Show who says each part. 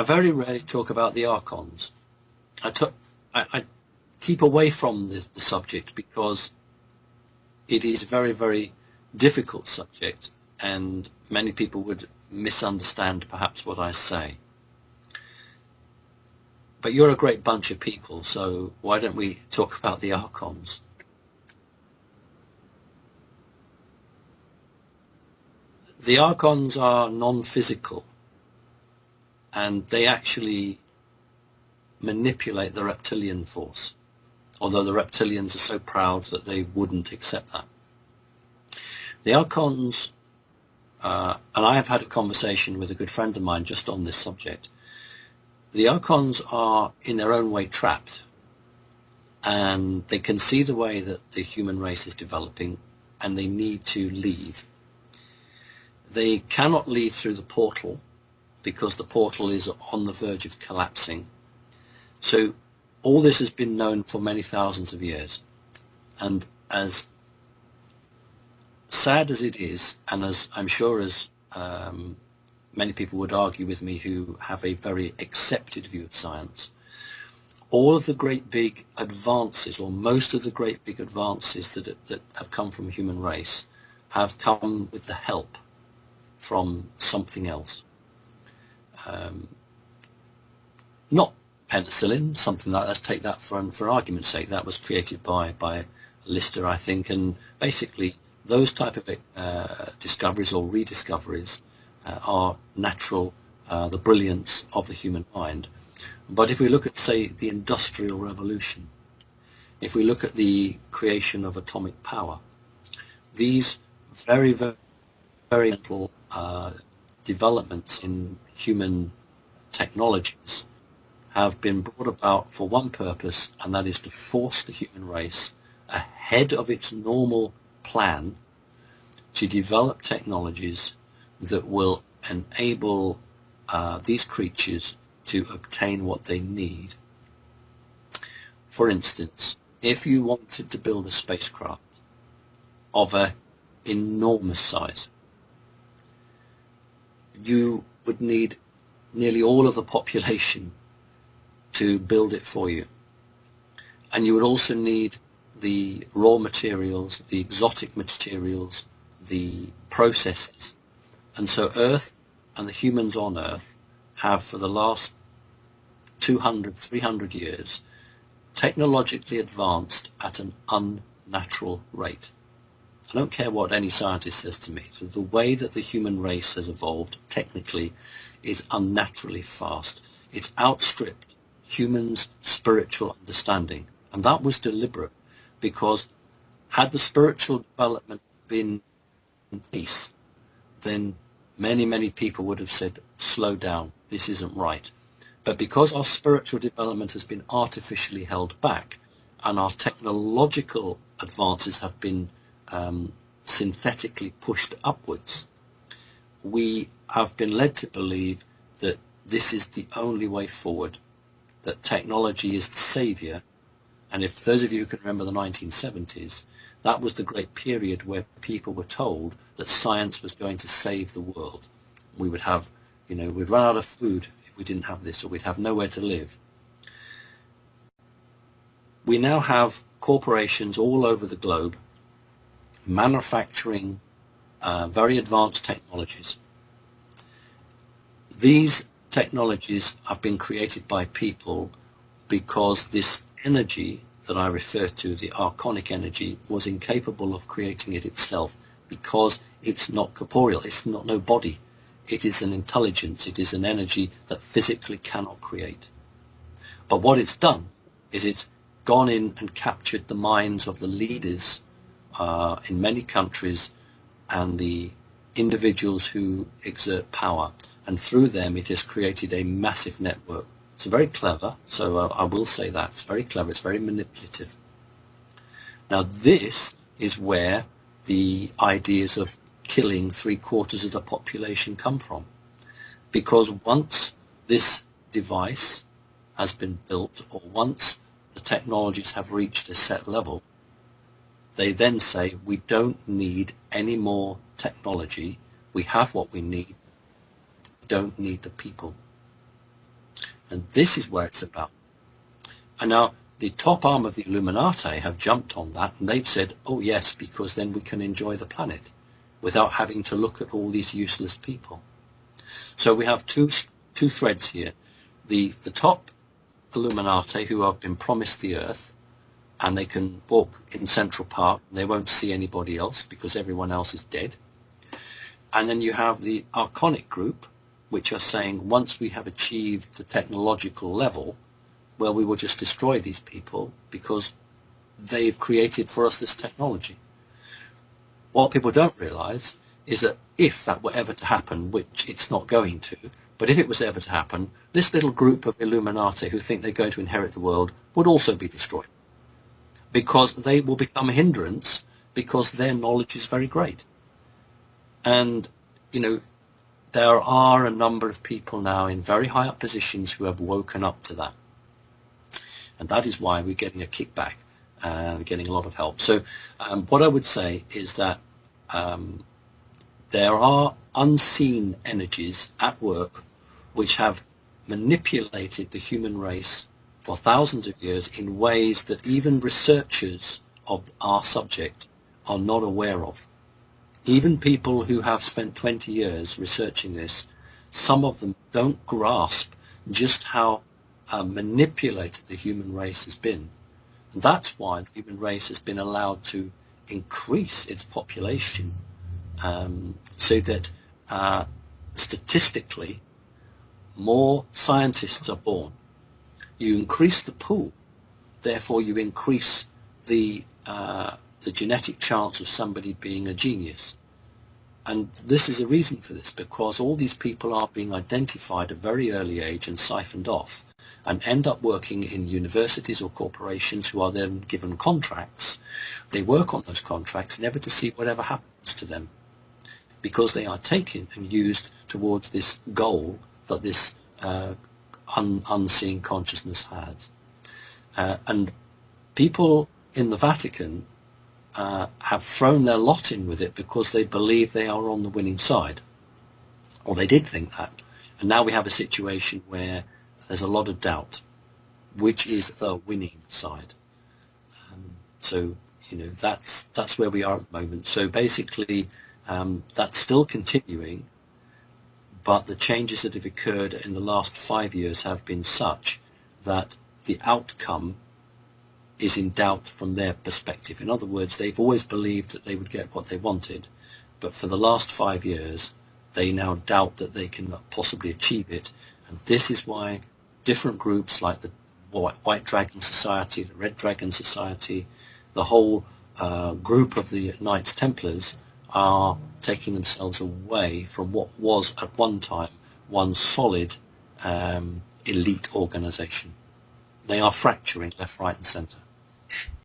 Speaker 1: very rarely talk about the archons. I keep away from the subject because it is a very, very difficult subject, and many people would misunderstand perhaps what I say. But you're a great bunch of people, so why don't we talk about the archons? The archons are non-physical, and they actually manipulate the reptilian force, although the reptilians are so proud that they wouldn't accept that. The archons, and I have had a conversation with a good friend of mine just on this subject, the archons are in their own way trapped, and they can see the way that the human race is developing, and they need to leave. They cannot leave through the portal because the portal is on the verge of collapsing. So all this has been known for many thousands of years, and as sad as it is, and as I'm sure as many people would argue with me who have a very accepted view of science, all of the great big advances, or most of the great big advances that have come from the human race, have come with the help from something else. Not penicillin, something like, let's take that for argument's sake. That was created by Lister, I think, and basically those type of discoveries or rediscoveries are natural, the brilliance of the human mind. But if we look at, say, the Industrial Revolution, if we look at the creation of atomic power, these very, very, very little developments in human technologies have been brought about for one purpose, and that is to force the human race ahead of its normal plan to develop technologies that will enable these creatures to obtain what they need. For instance, if you wanted to build a spacecraft of an enormous size, you would need nearly all of the population to build it for you. And you would also need the raw materials, the exotic materials, the processes. And so Earth and the humans on Earth have, for the last 200, 300 years, technologically advanced at an unnatural rate. I don't care what any scientist says to me. So the way that the human race has evolved technically is unnaturally fast. It's outstripped humans' spiritual understanding. And that was deliberate, because had the spiritual development been in peace, then many, many people would have said, slow down, this isn't right. But because our spiritual development has been artificially held back, and our technological advances have been synthetically pushed upwards, we have been led to believe that this is the only way forward, that technology is the saviour. And if those of you who can remember the 1970s, that was the great period where people were told that science was going to save the world. We would have, we'd run out of food if we didn't have this, or we'd have nowhere to live. We now have corporations all over the globe manufacturing very advanced technologies. These technologies have been created by people because this energy that I refer to, the archonic energy, was incapable of creating it itself, because it's not corporeal, it's not no body. It is an intelligence, it is an energy that physically cannot create. But what it's done is it's gone in and captured the minds of the leaders in many countries and the individuals who exert power, and through them it has created a massive network. It's very clever, so I will say that. It's very clever, it's very manipulative. Now this is where the ideas of killing 3/4 of the population come from. Because once this device has been built, or once the technologies have reached a set level, they then say, we don't need any more technology, we have what we need, we don't need the people. And this is where it's about. And now the top arm of the Illuminati have jumped on that, and they've said, oh yes, because then we can enjoy the planet without having to look at all these useless people. So we have two threads here. The top Illuminati, who have been promised the earth, and they can walk in Central Park and they won't see anybody else because everyone else is dead. And then you have the Arconic group, which are saying once we have achieved the technological level, well, we will just destroy these people because they've created for us this technology. What people don't realize is that if that were ever to happen, which it's not going to, but if it was ever to happen, this little group of Illuminati who think they're going to inherit the world would also be destroyed, because they will become a hindrance because their knowledge is very great. And, you know, there are a number of people now in very high up positions who have woken up to that. And that is why we're getting a kickback, getting a lot of help. So what I would say is that there are unseen energies at work which have manipulated the human race for thousands of years in ways that even researchers of our subject are not aware of. Even people who have spent 20 years researching this, some of them don't grasp just how manipulated the human race has been. And that's why the human race has been allowed to increase its population, so that statistically more scientists are born. You increase the pool, therefore you increase the genetic chance of somebody being a genius. And this is a reason for this, because all these people are being identified at a very early age and siphoned off, and end up working in universities or corporations who are then given contracts. They work on those contracts never to see whatever happens to them, because they are taken and used towards this goal that this unseen consciousness has. And people in the Vatican have thrown their lot in with it because they believe they are on the winning side, or they did think that. And now we have a situation where there's a lot of doubt, which is the winning side. So, you know, that's where we are at the moment. So basically, that's still continuing, but the changes that have occurred in the last 5 years have been such that the outcome is in doubt from their perspective. In other words, they've always believed that they would get what they wanted, but for the last 5 years, they now doubt that they can possibly achieve it. And this is why different groups like the White Dragon Society, the Red Dragon Society, the whole group of the Knights Templars are taking themselves away from what was at one time one solid elite organization. They are fracturing left, right and center.